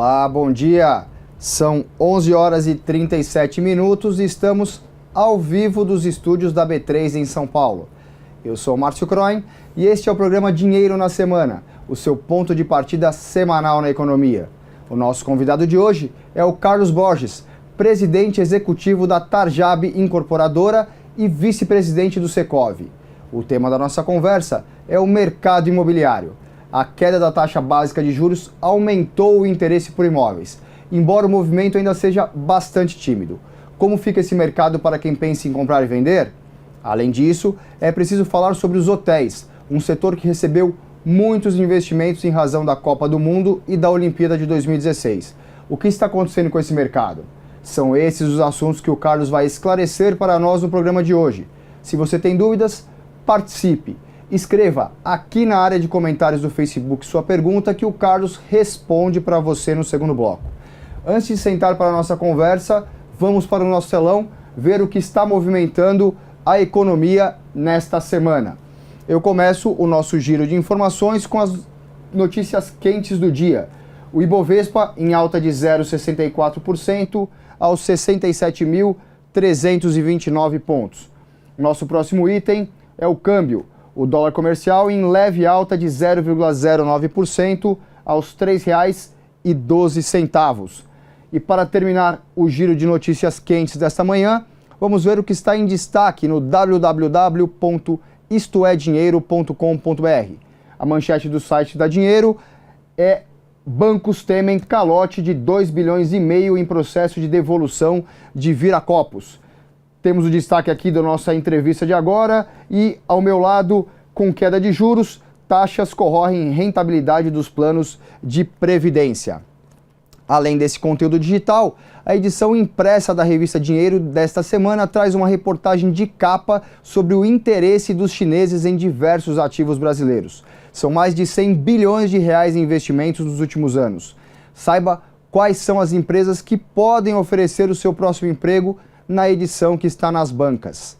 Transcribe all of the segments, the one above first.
Olá, bom dia. São 11 horas e 37 minutos e estamos ao vivo dos estúdios da B3 em São Paulo. Eu sou Márcio Croin e este é o programa Dinheiro na Semana, o seu ponto de partida semanal na economia. O nosso convidado de hoje é o Carlos Borges, presidente executivo da Tarjab Incorporadora e vice-presidente do Secov. O tema da nossa conversa é o mercado imobiliário. A queda da taxa básica de juros aumentou o interesse por imóveis, embora o movimento ainda seja bastante tímido. Como fica esse mercado para quem pensa em comprar e vender? Além disso, é preciso falar sobre os hotéis, um setor que recebeu muitos investimentos em razão da Copa do Mundo e da Olimpíada de 2016. O que está acontecendo com esse mercado? São esses os assuntos que o Carlos vai esclarecer para nós no programa de hoje. Se você tem dúvidas, participe. Escreva aqui na área de comentários do Facebook sua pergunta que o Carlos responde para você no segundo bloco. Antes de sentar para a nossa conversa, vamos para o nosso telão ver o que está movimentando a economia nesta semana. Eu começo o nosso giro de informações com as notícias quentes do dia. O Ibovespa em alta de 0,64% aos 67.329 pontos. Nosso próximo item é o câmbio. O dólar comercial em leve alta de 0,09% aos R$ 3,12. E para terminar o giro de notícias quentes desta manhã, vamos ver o que está em destaque no www.istoedinheiro.com.br. A manchete do site da Dinheiro é: bancos temem calote de 2,5 bilhões em processo de devolução de Viracopos. Temos o destaque aqui da nossa entrevista de agora e, ao meu lado, com queda de juros, taxas corroem rentabilidade dos planos de previdência. Além desse conteúdo digital, a edição impressa da revista Dinheiro desta semana traz uma reportagem de capa sobre o interesse dos chineses em diversos ativos brasileiros. São mais de 100 bilhões de reais em investimentos nos últimos anos. Saiba quais são as empresas que podem oferecer o seu próximo emprego na edição que está nas bancas.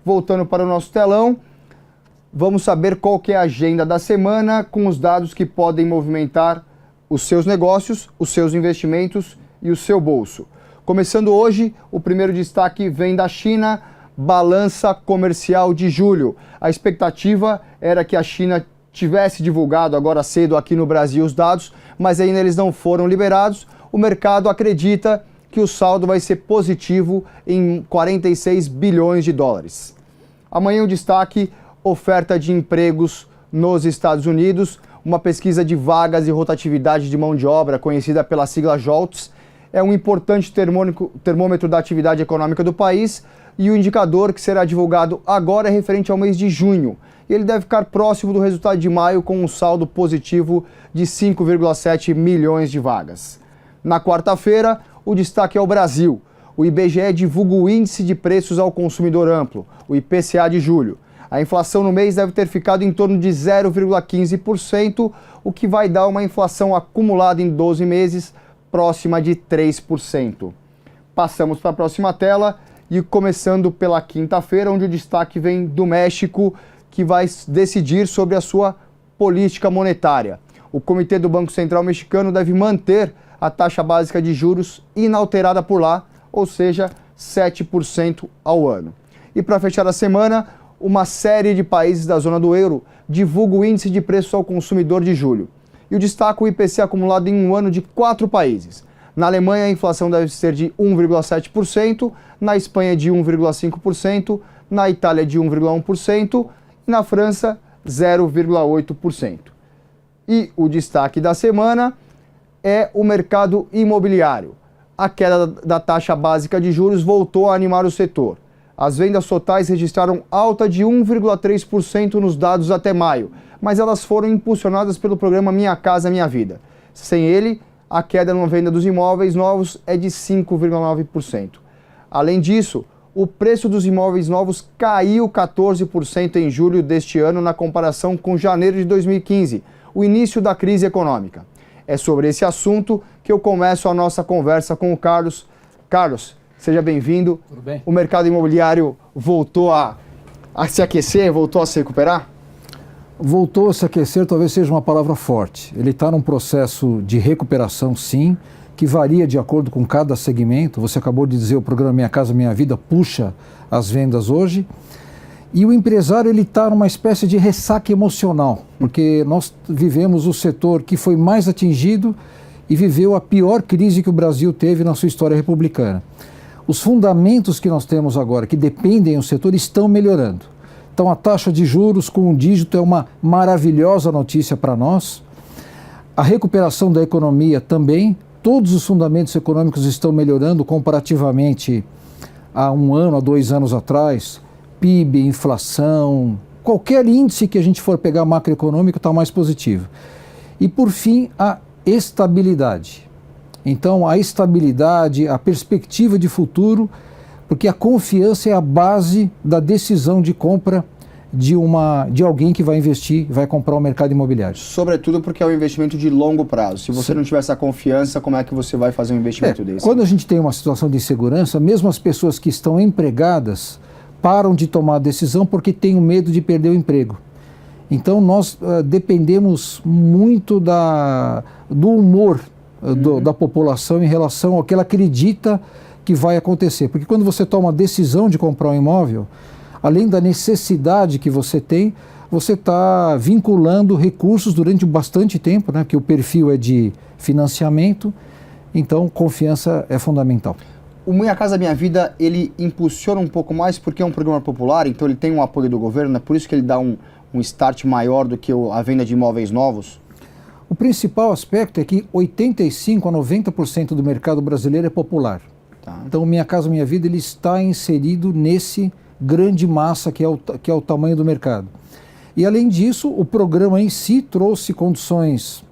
Voltando para o nosso telão, vamos saber qual que é a agenda da semana com os dados que podem movimentar os seus negócios, os seus investimentos e o seu bolso. Começando hoje, o primeiro destaque vem da China, balança comercial de julho. A expectativa era que a China tivesse divulgado agora cedo aqui no Brasil os dados, mas ainda eles não foram liberados. O mercado acredita que o saldo vai ser positivo em 46 bilhões de dólares. Amanhã o destaque, oferta de empregos nos Estados Unidos. Uma pesquisa de vagas e rotatividade de mão de obra, conhecida pela sigla JOLTS, é um importante termômetro da atividade econômica do país e o indicador que será divulgado agora é referente ao mês de junho. Ele deve ficar próximo do resultado de maio com um saldo positivo de 5,7 milhões de vagas. Na quarta-feira, o destaque é o Brasil. O IBGE divulga o Índice de Preços ao Consumidor Amplo, o IPCA de julho. A inflação no mês deve ter ficado em torno de 0,15%, o que vai dar uma inflação acumulada em 12 meses próxima de 3%. Passamos para a próxima tela e começando pela quinta-feira, onde o destaque vem do México, que vai decidir sobre a sua política monetária. O Comitê do Banco Central Mexicano deve manter a taxa básica de juros inalterada por lá, ou seja, 7% ao ano. E para fechar a semana, uma série de países da zona do euro divulga o índice de preço ao consumidor de julho. E o destaque o IPCA acumulado em um ano de 4 países. Na Alemanha, a inflação deve ser de 1,7%, na Espanha de 1,5%, na Itália de 1,1% e na França 0,8%. E o destaque da semana é o mercado imobiliário. A queda da taxa básica de juros voltou a animar o setor. As vendas totais registraram alta de 1,3% nos dados até maio, mas elas foram impulsionadas pelo programa Minha Casa Minha Vida. Sem ele, a queda na venda dos imóveis novos é de 5,9%. Além disso, o preço dos imóveis novos caiu 14% em julho deste ano na comparação com janeiro de 2015, o início da crise econômica. É sobre esse assunto que eu começo a nossa conversa com o Carlos. Carlos, seja bem-vindo. Tudo bem? O mercado imobiliário voltou a se aquecer, voltou a se recuperar? Voltou a se aquecer, talvez seja uma palavra forte. Ele está num processo de recuperação, sim, que varia de acordo com cada segmento. Você acabou de dizer, o programa Minha Casa Minha Vida puxa as vendas hoje. E o empresário está numa espécie de ressaca emocional, porque nós vivemos o setor que foi mais atingido e viveu a pior crise que o Brasil teve na sua história republicana. Os fundamentos que nós temos agora, que dependem do setor, estão melhorando. Então a taxa de juros com um dígito é uma maravilhosa notícia para nós. A recuperação da economia também. Todos os fundamentos econômicos estão melhorando comparativamente a 1 ano, a 2 anos atrás. PIB, inflação, qualquer índice que a gente for pegar macroeconômico está mais positivo. E por fim, a estabilidade. Então a estabilidade, a perspectiva de futuro, porque a confiança é a base da decisão de compra de alguém que vai investir, vai comprar o mercado imobiliário. Sobretudo porque é um investimento de longo prazo. Se você não tiver essa confiança, como é que você vai fazer um investimento desse? Quando a gente tem uma situação de insegurança, mesmo as pessoas que estão empregadas param de tomar a decisão porque têm o medo de perder o emprego. Então nós dependemos muito do humor da população em relação ao que ela acredita que vai acontecer. Porque quando você toma a decisão de comprar um imóvel, além da necessidade que você tem, você está vinculando recursos durante bastante tempo, né? Porque o perfil é de financiamento, então confiança é fundamental. O Minha Casa Minha Vida, ele impulsiona um pouco mais porque é um programa popular, então ele tem um apoio do governo, é por isso que ele dá um start maior do que a venda de imóveis novos? O principal aspecto é que 85% a 90% do mercado brasileiro é popular. Tá. Então o Minha Casa Minha Vida ele está inserido nesse grande massa que é o tamanho do mercado. E além disso, o programa em si trouxe condições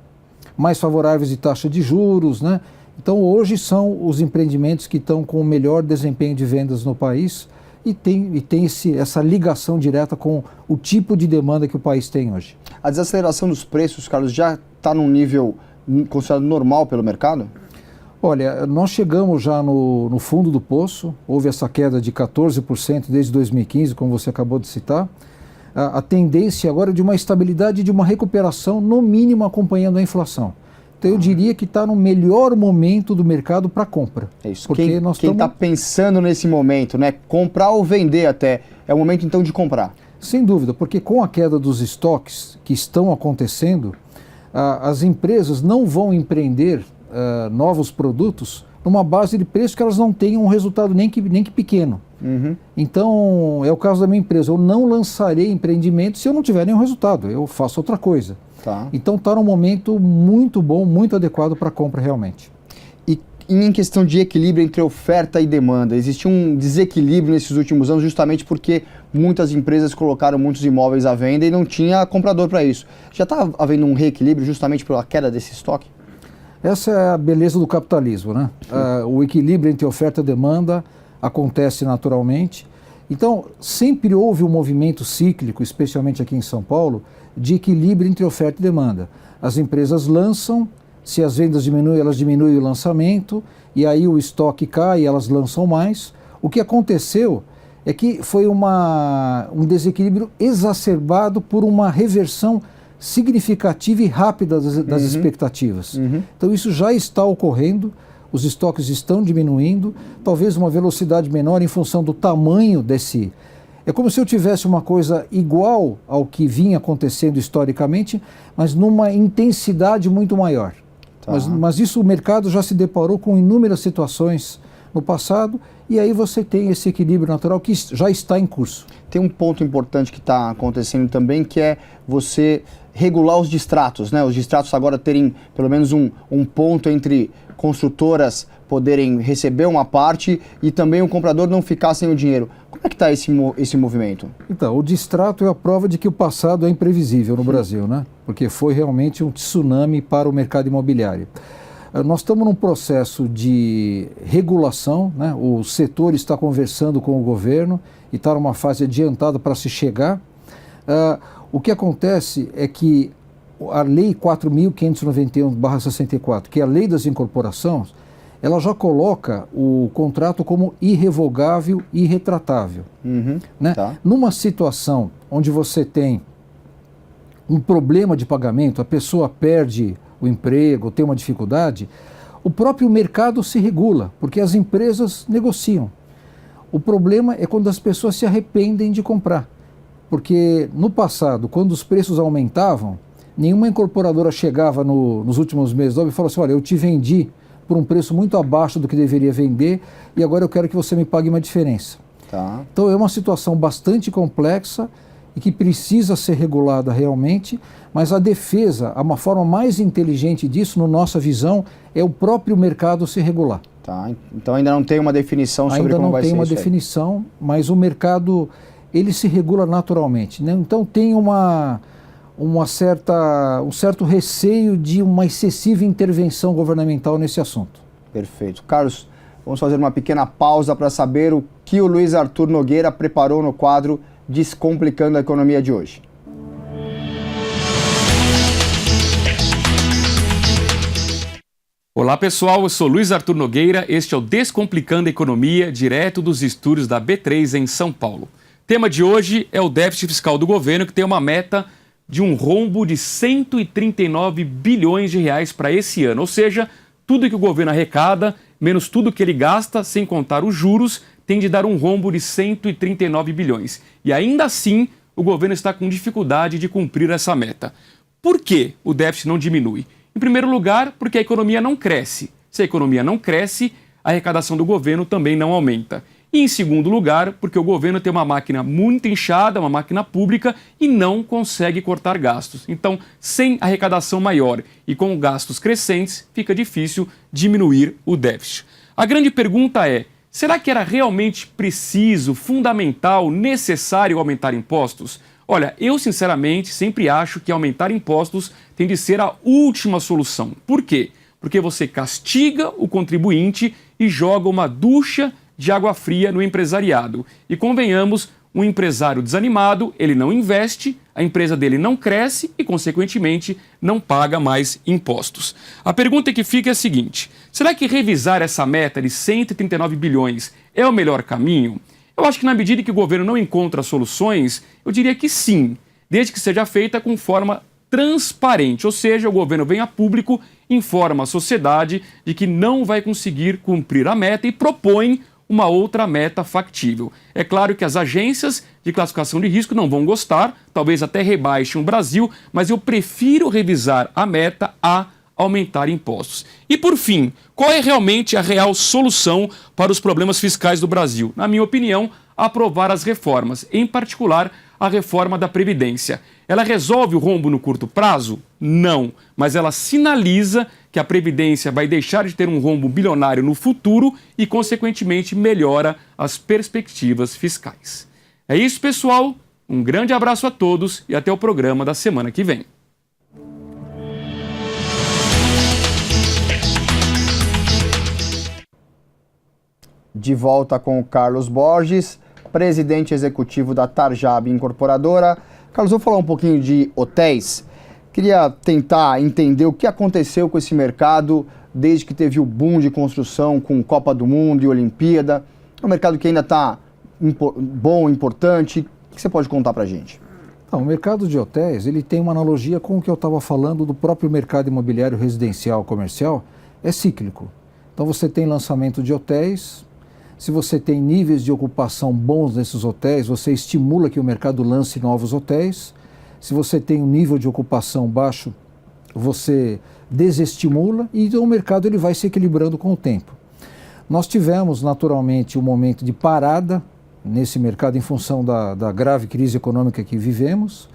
mais favoráveis de taxa de juros, né? Então hoje são os empreendimentos que estão com o melhor desempenho de vendas no país e tem essa ligação direta com o tipo de demanda que o país tem hoje. A desaceleração dos preços, Carlos, já está num nível considerado normal pelo mercado? Olha, nós chegamos já no fundo do poço, houve essa queda de 14% desde 2015, como você acabou de citar. A tendência agora é de uma estabilidade e de uma recuperação, no mínimo acompanhando a inflação. Então eu diria que está no melhor momento do mercado para compra. É isso. Quem está pensando nesse momento, né? Comprar ou vender até, é o momento então de comprar. Sem dúvida, porque com a queda dos estoques que estão acontecendo, as empresas não vão empreender novos produtos numa base de preço que elas não tenham um resultado nem que pequeno. Uhum. Então, é o caso da minha empresa. Eu não lançarei empreendimento se eu não tiver nenhum resultado. Eu faço outra coisa. Tá. Então, está num momento muito bom, muito adequado para a compra realmente. E em questão de equilíbrio entre oferta e demanda, existe um desequilíbrio nesses últimos anos justamente porque muitas empresas colocaram muitos imóveis à venda e não tinha comprador para isso. Já está havendo um reequilíbrio justamente pela queda desse estoque? Essa é a beleza do capitalismo, né? O equilíbrio entre oferta e demanda acontece naturalmente. Então, sempre houve um movimento cíclico, especialmente aqui em São Paulo, de equilíbrio entre oferta e demanda. As empresas lançam, se as vendas diminuem, elas diminuem o lançamento, e aí o estoque cai e elas lançam mais. O que aconteceu é que foi um desequilíbrio exacerbado por uma reversão significativa e rápida das expectativas. Uhum. Então isso já está ocorrendo, os estoques estão diminuindo, talvez uma velocidade menor em função do tamanho desse... É como se eu tivesse uma coisa igual ao que vinha acontecendo historicamente, mas numa intensidade muito maior. Tá. Mas isso o mercado já se deparou com inúmeras situações no passado, e aí você tem esse equilíbrio natural que já está em curso. Tem um ponto importante que está acontecendo também, que é você regular os distratos, né? Os distratos agora terem pelo menos um ponto entre construtoras poderem receber uma parte e também o comprador não ficar sem o dinheiro. Como é que está esse movimento? Então, o distrato é a prova de que o passado é imprevisível no Brasil, né? Porque foi realmente um tsunami para o mercado imobiliário. Nós estamos num processo de regulação, né? O setor está conversando com o governo e está numa fase adiantada para se chegar. O que acontece é que a Lei 4.591/64, que é a Lei das Incorporações, ela já coloca o contrato como irrevogável e irretratável. Uhum, né? Tá. Numa situação onde você tem um problema de pagamento, a pessoa perde o emprego, tem uma dificuldade, o próprio mercado se regula, porque as empresas negociam. O problema é quando as pessoas se arrependem de comprar, porque no passado, quando os preços aumentavam, nenhuma incorporadora chegava nos últimos meses e falou assim, olha, eu te vendi por um preço muito abaixo do que deveria vender e agora eu quero que você me pague uma diferença. Tá. Então é uma situação bastante complexa e que precisa ser regulada realmente, mas a defesa, uma forma mais inteligente disso, na nossa visão, é o próprio mercado se regular. Tá. Então ainda não tem uma definição sobre como vai ser isso. Ainda não tem uma definição, mas o mercado ele se regula naturalmente, né? Então tem um certo receio de uma excessiva intervenção governamental nesse assunto. Perfeito. Carlos, vamos fazer uma pequena pausa para saber o que o Luiz Arthur Nogueira preparou no quadro Descomplicando a Economia de hoje. Olá pessoal, eu sou Luiz Arthur Nogueira, este é o Descomplicando a Economia, direto dos estúdios da B3 em São Paulo. O tema de hoje é o déficit fiscal do governo, que tem uma meta de um rombo de 139 bilhões de reais para esse ano, ou seja, tudo que o governo arrecada, menos tudo que ele gasta, sem contar os juros, tem de dar um rombo de 139 bilhões. E ainda assim, o governo está com dificuldade de cumprir essa meta. Por que o déficit não diminui? Em primeiro lugar, porque a economia não cresce. Se a economia não cresce, a arrecadação do governo também não aumenta. E em segundo lugar, porque o governo tem uma máquina muito inchada, uma máquina pública, e não consegue cortar gastos. Então, sem arrecadação maior e com gastos crescentes, fica difícil diminuir o déficit. A grande pergunta é, será que era realmente preciso, fundamental, necessário aumentar impostos? Olha, eu sinceramente sempre acho que aumentar impostos tem de ser a última solução. Por quê? Porque você castiga o contribuinte e joga uma ducha de água fria no empresariado. E convenhamos, um empresário desanimado, ele não investe, a empresa dele não cresce e, consequentemente, não paga mais impostos. A pergunta que fica é a seguinte, será que revisar essa meta de 139 bilhões é o melhor caminho? Eu acho que na medida que o governo não encontra soluções, eu diria que sim, desde que seja feita com forma transparente, ou seja, o governo venha a público, informa a sociedade de que não vai conseguir cumprir a meta e propõe uma outra meta factível. É claro que as agências de classificação de risco não vão gostar, talvez até rebaixem o Brasil, mas eu prefiro revisar a meta a aumentar impostos. E por fim, qual é realmente a real solução para os problemas fiscais do Brasil? Na minha opinião, aprovar as reformas, em particular a reforma da Previdência. Ela resolve o rombo no curto prazo? Não, mas ela sinaliza que a Previdência vai deixar de ter um rombo bilionário no futuro e, consequentemente, melhora as perspectivas fiscais. É isso, pessoal. Um grande abraço a todos e até o programa da semana que vem. De volta com o Carlos Borges, presidente executivo da Tarjab Incorporadora. Carlos, vou falar um pouquinho de hotéis. Queria tentar entender o que aconteceu com esse mercado desde que teve o boom de construção com Copa do Mundo e Olimpíada. É um mercado que ainda está bom, importante. O que você pode contar para a gente? Então, o mercado de hotéis ele tem uma analogia com o que eu estava falando do próprio mercado imobiliário residencial comercial. É cíclico. Então você tem lançamento de hotéis. Se você tem níveis de ocupação bons nesses hotéis, você estimula que o mercado lance novos hotéis. Se você tem um nível de ocupação baixo, você desestimula e o mercado ele vai se equilibrando com o tempo. Nós tivemos naturalmente um momento de parada nesse mercado em função da grave crise econômica que vivemos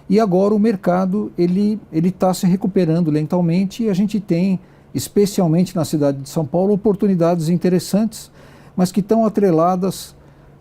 e agora o mercado ele está se recuperando lentamente e a gente tem, especialmente na cidade de São Paulo, oportunidades interessantes, mas que estão atreladas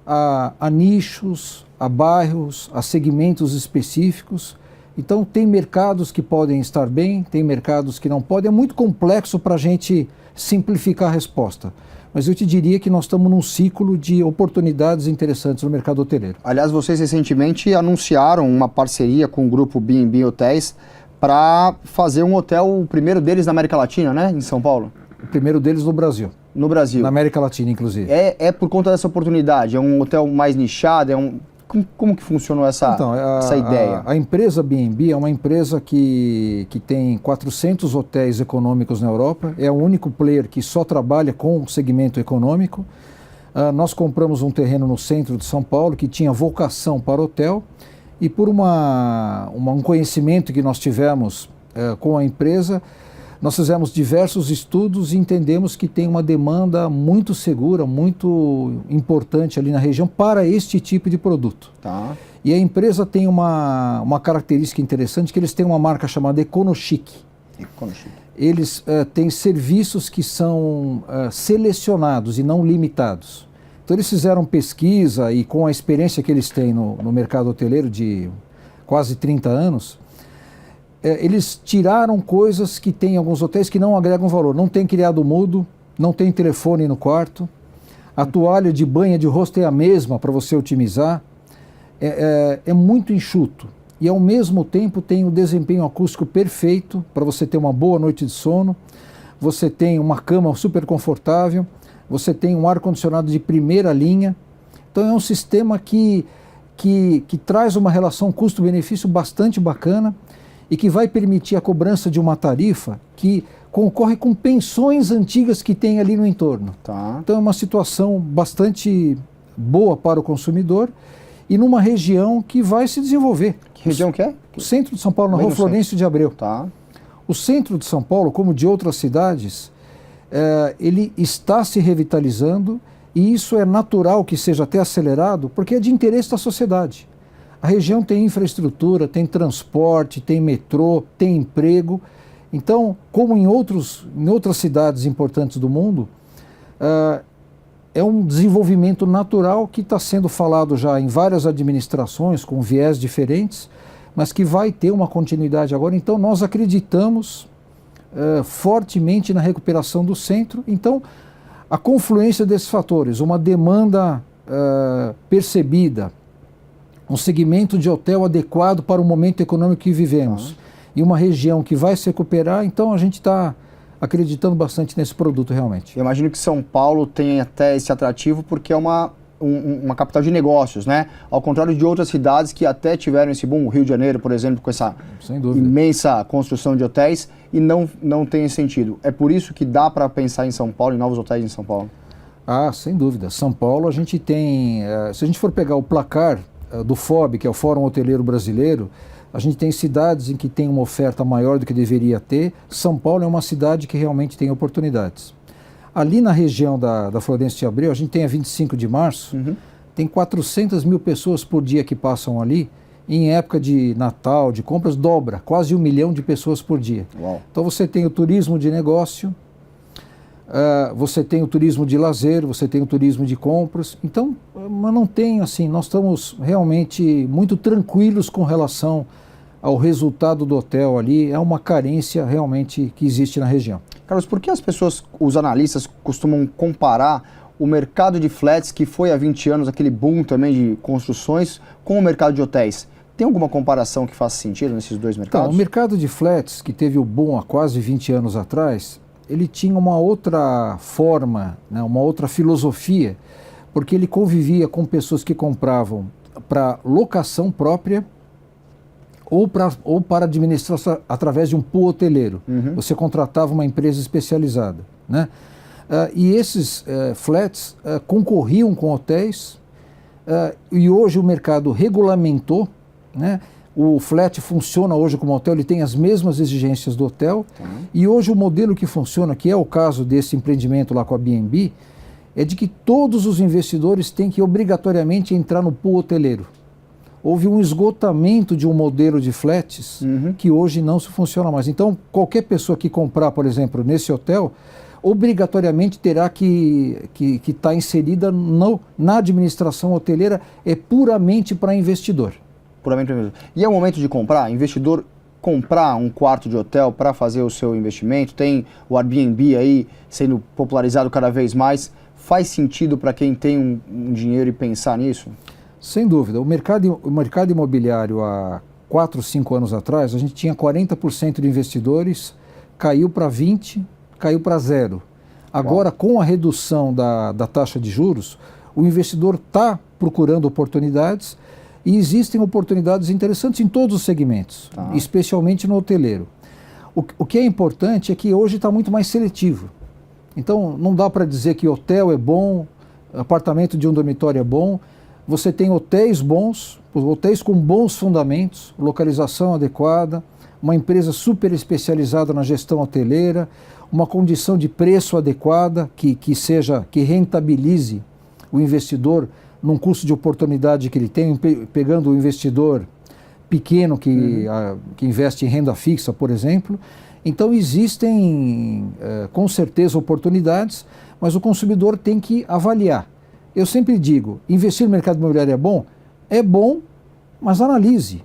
a nichos, a bairros, a segmentos específicos. Então tem mercados que podem estar bem, tem mercados que não podem. É muito complexo para a gente simplificar a resposta. Mas eu te diria que nós estamos num ciclo de oportunidades interessantes no mercado hoteleiro. Aliás, vocês recentemente anunciaram uma parceria com o grupo B&B Hotéis para fazer um hotel, o primeiro deles na América Latina, né? Em São Paulo. O primeiro deles no Brasil. No Brasil. Na América Latina, inclusive. É por conta dessa oportunidade? É um hotel mais nichado? Como que funcionou essa ideia? A empresa B&B é uma empresa que tem 400 hotéis econômicos na Europa, é o único player que só trabalha com o segmento econômico. Nós compramos um terreno no centro de São Paulo que tinha vocação para hotel e por um conhecimento que nós tivemos com a empresa, nós fizemos diversos estudos e entendemos que tem uma demanda muito segura, muito importante ali na região para este tipo de produto. Tá. E a empresa tem uma característica interessante, que eles têm uma marca chamada EconoChic. EconoChic. Eles têm serviços que são selecionados e não limitados. Então eles fizeram pesquisa e com a experiência que eles têm no mercado hoteleiro de quase 30 anos, eles tiraram coisas que tem em alguns hotéis que não agregam valor. Não tem criado mudo, não tem telefone no quarto, a toalha de banho de rosto é a mesma para você otimizar. É muito enxuto e ao mesmo tempo tem o desempenho acústico perfeito para você ter uma boa noite de sono. Você tem uma cama super confortável, você tem um ar-condicionado de primeira linha. Então é um sistema que traz uma relação custo-benefício bastante bacana e que vai permitir a cobrança de uma tarifa que concorre com pensões antigas que tem ali no entorno. Tá. Então é uma situação bastante boa para o consumidor e numa região que vai se desenvolver. Que região que é? O centro de São Paulo, na Rua Florencio de Abreu. Tá. O centro de São Paulo, como de outras cidades, ele está se revitalizando e isso é natural que seja até acelerado porque é de interesse da sociedade. A região tem infraestrutura, tem transporte, tem metrô, tem emprego. Então, como em outras cidades importantes do mundo, é um desenvolvimento natural que está sendo falado já em várias administrações, com viés diferentes, mas que vai ter uma continuidade agora. Então, nós acreditamos fortemente na recuperação do centro. Então, a confluência desses fatores, uma demanda percebida, um segmento de hotel adequado para o momento econômico que vivemos e uma região que vai se recuperar, então a gente está acreditando bastante nesse produto realmente. Eu imagino que São Paulo tem até esse atrativo porque é uma capital de negócios, né? Ao contrário de outras cidades que até tiveram esse boom, o Rio de Janeiro, por exemplo, com essa imensa construção de hotéis e não tem esse sentido. É por isso que dá para pensar em São Paulo, em novos hotéis em São Paulo? Ah, sem dúvida. São Paulo a gente tem, se a gente for pegar o placar do FOB, que é o Fórum Hoteleiro Brasileiro, a gente tem cidades em que tem uma oferta maior do que deveria ter. São Paulo é uma cidade que realmente tem oportunidades. Ali na região da Florencio de Abreu, a gente tem a 25 de março, tem 400 mil pessoas por dia que passam ali. Em época de Natal, de compras, dobra, quase 1 milhão de pessoas por dia. Uau. Então você tem o turismo de negócio, você tem o turismo de lazer, você tem o turismo de compras. Então, mas não tem assim, nós estamos realmente muito tranquilos com relação ao resultado do hotel ali. É uma carência realmente que existe na região. Carlos, por que as pessoas, os analistas, costumam comparar o mercado de flats, que foi há 20 anos aquele boom também de construções, com o mercado de hotéis? Tem alguma comparação que faça sentido nesses dois mercados? Então, o mercado de flats, que teve o boom há quase 20 anos atrás, ele tinha uma outra forma, né, uma outra filosofia, porque ele convivia com pessoas que compravam para locação própria ou para administração através de um pool hoteleiro. Você contratava uma empresa especializada, né? E esses flats concorriam com hotéis e hoje o mercado regulamentou, né? O flat funciona hoje como hotel, ele tem as mesmas exigências do hotel. E hoje o modelo que funciona, que é o caso desse empreendimento lá com a B&B, é de que todos os investidores têm que obrigatoriamente entrar no pool hoteleiro. Houve um esgotamento de um modelo de flats que hoje não se funciona mais. Então, qualquer pessoa que comprar, por exemplo, nesse hotel, obrigatoriamente terá que estar inserida na administração hoteleira, é puramente para investidor. Puramente para investidor. E é o momento de comprar? Investidor comprar um quarto de hotel para fazer o seu investimento? Tem o Airbnb aí sendo popularizado cada vez mais. Faz sentido para quem tem um dinheiro e pensar nisso? Sem dúvida. O mercado imobiliário há 4, 5 anos atrás, a gente tinha 40% de investidores, caiu para 20%, caiu para 0%. Agora, com a redução da taxa de juros, o investidor está procurando oportunidades E existem oportunidades interessantes em todos os segmentos, especialmente no hoteleiro. O que é importante é que hoje está muito mais seletivo. Então, não dá para dizer que hotel é bom, apartamento de um dormitório é bom. Você tem hotéis bons, hotéis com bons fundamentos, localização adequada, uma empresa super especializada na gestão hoteleira, uma condição de preço adequada que rentabilize o investidor num custo de oportunidade que ele tem, pegando o investidor pequeno que investe em renda fixa, por exemplo. Então existem com certeza oportunidades, mas o consumidor tem que avaliar. Eu sempre digo, investir no mercado imobiliário é bom, mas analise.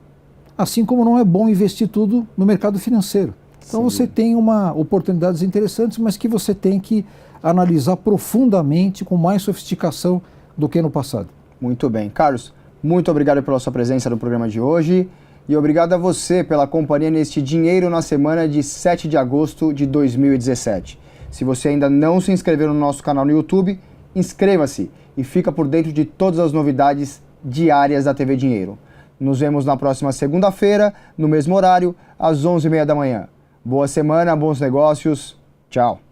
Assim como não é bom investir tudo no mercado financeiro. Então você tem oportunidades interessantes, mas que você tem que analisar profundamente, com mais sofisticação do que no passado. Muito bem. Carlos, muito obrigado pela sua presença no programa de hoje e obrigado a você pela companhia neste Dinheiro na Semana de 7 de agosto de 2017. Se você ainda não se inscreveu no nosso canal no YouTube, inscreva-se e fica por dentro de todas as novidades diárias da TV Dinheiro. Nos vemos na próxima segunda-feira, no mesmo horário, às 11h30 da manhã. Boa semana, bons negócios. Tchau.